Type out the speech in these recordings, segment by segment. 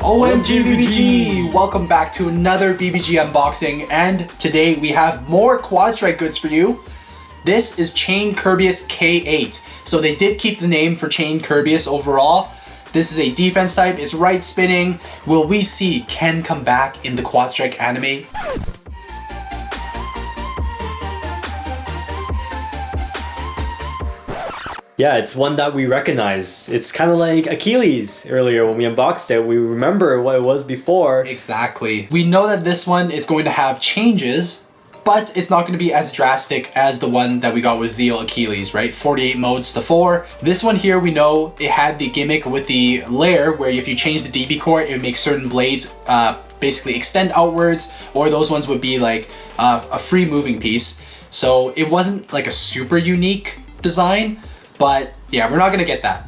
OMG BBG! Welcome back to another BBG unboxing, and today we have more QuadStrike goods for you. This is Chain Kerbeus K8. So they did keep the name for Chain Kerbeus overall. This is a defense type, it's right spinning. Will we see Ken come back in the QuadStrike anime? Yeah, it's one that we recognize. It's kind of like Achilles earlier when we unboxed it. We remember what it was before. Exactly. We know that this one is going to have changes, but it's not going to be as drastic as the one that we got with Zeal Achilles, right? 48 modes to 4. This one here, we know it had the gimmick with the layer where if you change the DB core, it would make certain blades basically extend outwards, or those ones would be like a free moving piece. So it wasn't like a super unique design. But yeah, we're not gonna get that.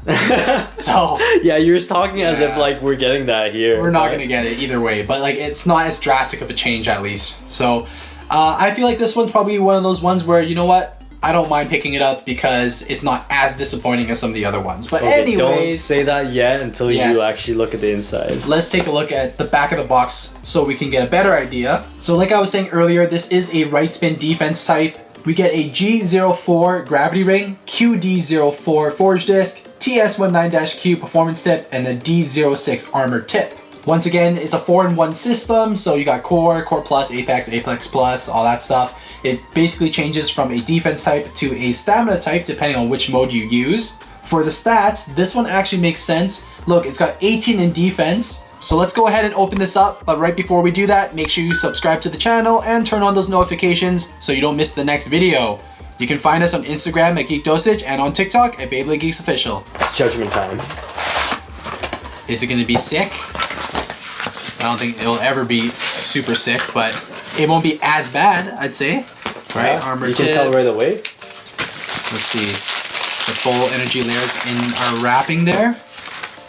So yeah, you're just talking as if like we're getting that here. We're not gonna get it either way, but like it's not as drastic of a change at least. So I feel like this one's probably one of those ones where, you know what, I don't mind picking it up because it's not as disappointing as some of the other ones. But okay, anyways, don't say that yet until you actually look at the inside. Let's take a look at the back of the box so we can get a better idea. So like I was saying earlier, this is a right spin defense type. We get a G04 gravity ring, QD04 forge disc, TS19-Q performance tip, and the D06 armor tip. Once again, it's a 4-in-1 system, so you got core, core plus, apex, apex plus, all that stuff. It basically changes from a defense type to a stamina type depending on which mode you use. For the stats, this one actually makes sense. Look, it's got 18 in defense. So let's go ahead and open this up, but right before we do that, make sure you subscribe to the channel and turn on those notifications so you don't miss the next video. You can find us on Instagram at Geek Dosage and on TikTok at BeybladeGeeks Official. Judgment time. Is it gonna be sick? I don't think it'll ever be super sick, but it won't be as bad, I'd say. Right, yeah, armor you tip. can tell right away. Let's see, the full energy layers in our wrapping there.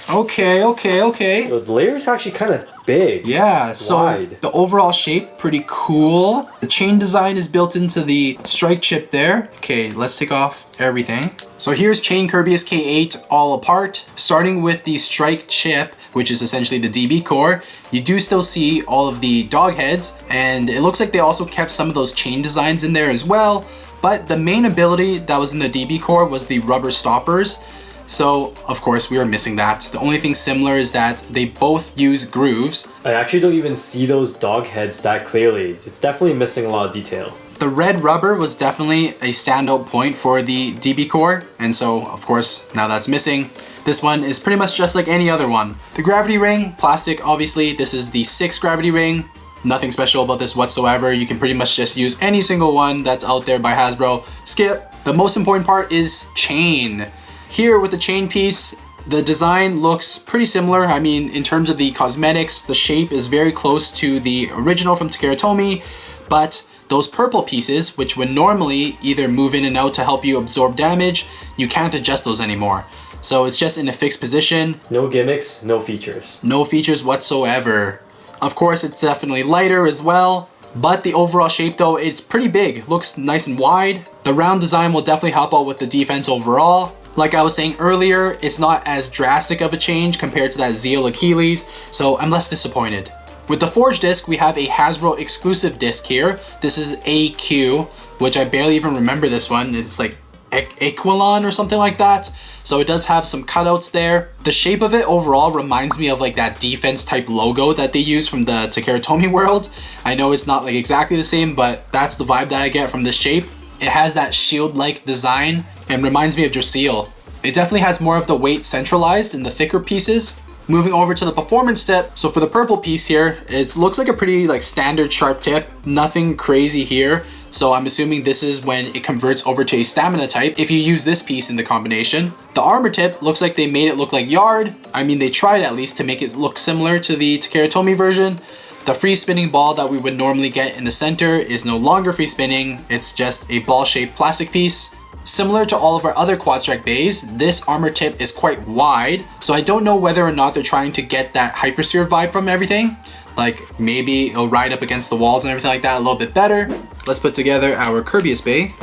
Okay. The layer is actually kind of big. Yeah, so wide. The overall shape, pretty cool. The chain design is built into the strike chip there. Okay, let's take off everything. So here's Chain Kerbeus K8 all apart. Starting with the strike chip, which is essentially the DB core, you do still see all of the dog heads, and it looks like they also kept some of those chain designs in there as well. But the main ability that was in the DB core was the rubber stoppers. So, of course, we were missing that. The only thing similar is that they both use grooves. I actually don't even see those dog heads that clearly. It's definitely missing a lot of detail. The red rubber was definitely a standout point for the DB core, and so, of course, now that's missing. This one is pretty much just like any other one. The gravity ring, plastic, obviously. This is the 6 gravity ring. Nothing special about this whatsoever. You can pretty much just use any single one that's out there by Hasbro. Skip. The most important part is chain. Here with the chain piece, the design looks pretty similar. I mean, in terms of the cosmetics, the shape is very close to the original from Takara, but those purple pieces, which would normally either move in and out to help you absorb damage, you can't adjust those anymore. So it's just in a fixed position. No gimmicks, no features. No features whatsoever. Of course, it's definitely lighter as well, but the overall shape though, it's pretty big. Looks nice and wide. The round design will definitely help out with the defense overall. Like I was saying earlier, it's not as drastic of a change compared to that Zeal Achilles, so I'm less disappointed. With the forge disc, we have a Hasbro exclusive disc here. This is AQ, which I barely even remember this one. It's like Equilon or something like that. So it does have some cutouts there. The shape of it overall reminds me of like that defense type logo that they use from the Takara world. I know it's not like exactly the same, but that's the vibe that I get from this shape. It has that shield-like design and reminds me of Zeal. It definitely has more of the weight centralized in the thicker pieces. Moving over to the performance tip. So for the purple piece here, it looks like a pretty like standard sharp tip. Nothing crazy here. So I'm assuming this is when it converts over to a stamina type if you use this piece in the combination. The armor tip looks like they made it look like yard. I mean, they tried at least to make it look similar to the Takara version. The free spinning ball that we would normally get in the center is no longer free spinning. It's just a ball-shaped plastic piece. Similar to all of our other QuadStrike Beys, this armor tip is quite wide, so I don't know whether or not they're trying to get that hypersphere vibe from everything. Like maybe it'll ride up against the walls and everything like that a little bit better. Let's put together our Kerbeus Bey.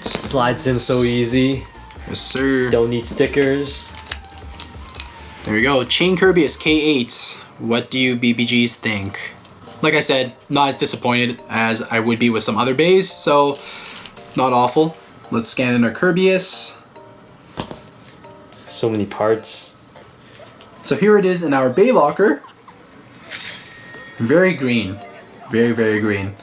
Slides in so easy. Yes, sir. Don't need stickers. There we go. Chain Kerbeus K8. What do you BBGs think? Like I said, not as disappointed as I would be with some other bays, so not awful. Let's scan in our Kerbeus. So many parts. So here it is in our bay locker. Very green. Very, very green.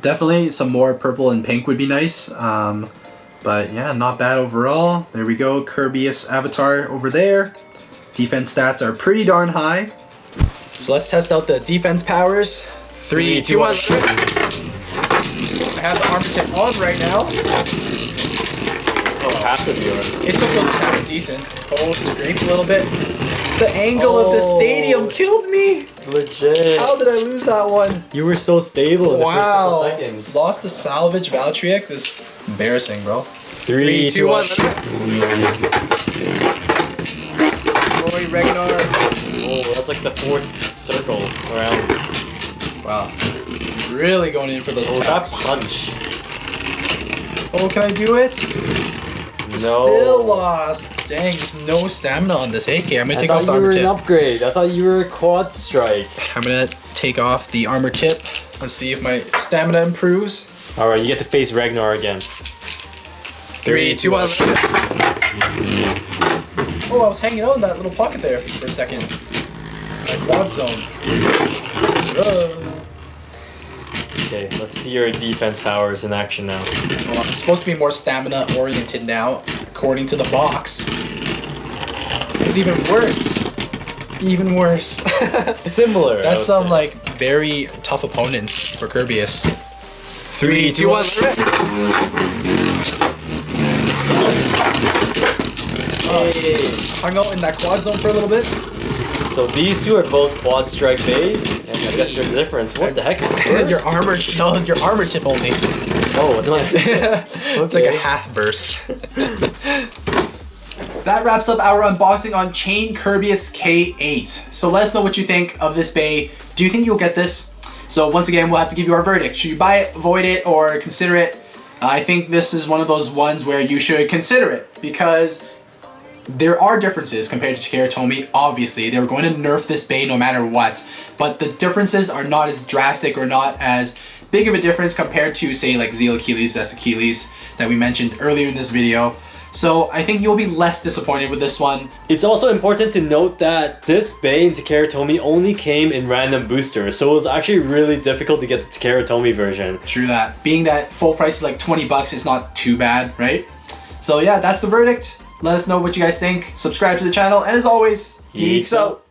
Definitely some more purple and pink would be nice. But yeah, not bad overall. There we go, Kerbeus avatar over there. Defense stats are pretty darn high. So let's test out the defense powers. 3, 2, 1. I have the armor tip on right now. Oh, passive you are. It took a kind of decent. Oh, scraped a little bit. The angle of the stadium killed me. Legit. How did I lose that one? You were so stable in the first couple seconds. Lost the salvage Valtryek. This is embarrassing, bro. 3, 2, 1. Roy Ragnar. Oh, that's like the 4th circle around. Wow. Really going in for those attacks. That punch. Oh, can I do it? No. Still lost. Dang, there's no stamina on this AK. I'm gonna take off the armor tip. I thought you were an upgrade. I thought you were a QuadStrike. I'm gonna take off the armor tip. Let's see if my stamina improves. Alright, you get to face Ragnar again. 3, 2, 1. Oh, I was hanging out in that little pocket there for a second. My quad zone. Okay, let's see your defense powers in action now. Well, I'm supposed to be more stamina oriented now, according to the box. It's even worse. Even worse. Similar. That's some like very tough opponents for Kerbeus. 3, 2, 1. Hung out in that quad zone for a little bit. So these two are both QuadStrike Beys, and I guess there's a difference. What the heck is burst? Your armor, no, your armor tip only. Oh, it's my. It's like a half burst. That wraps up our unboxing on Chain Kerbeus K8. So let us know what you think of this bay. Do you think you'll get this? So once again, we'll have to give you our verdict. Should you buy it, avoid it, or consider it? I think this is one of those ones where you should consider it because there are differences compared to Takara Tomy. Obviously, they were going to nerf this bay no matter what, but the differences are not as drastic or not as big of a difference compared to, say, like Zeal Achilles, that's Achilles that we mentioned earlier in this video. So I think you'll be less disappointed with this one. It's also important to note that this bay in Takara Tomy only came in random boosters, so it was actually really difficult to get the Takara Tomy version. True that. Being that full price is like 20 bucks, it's not too bad, right? So yeah, that's the verdict. Let us know what you guys think. Subscribe to the channel, and as always, geeks out.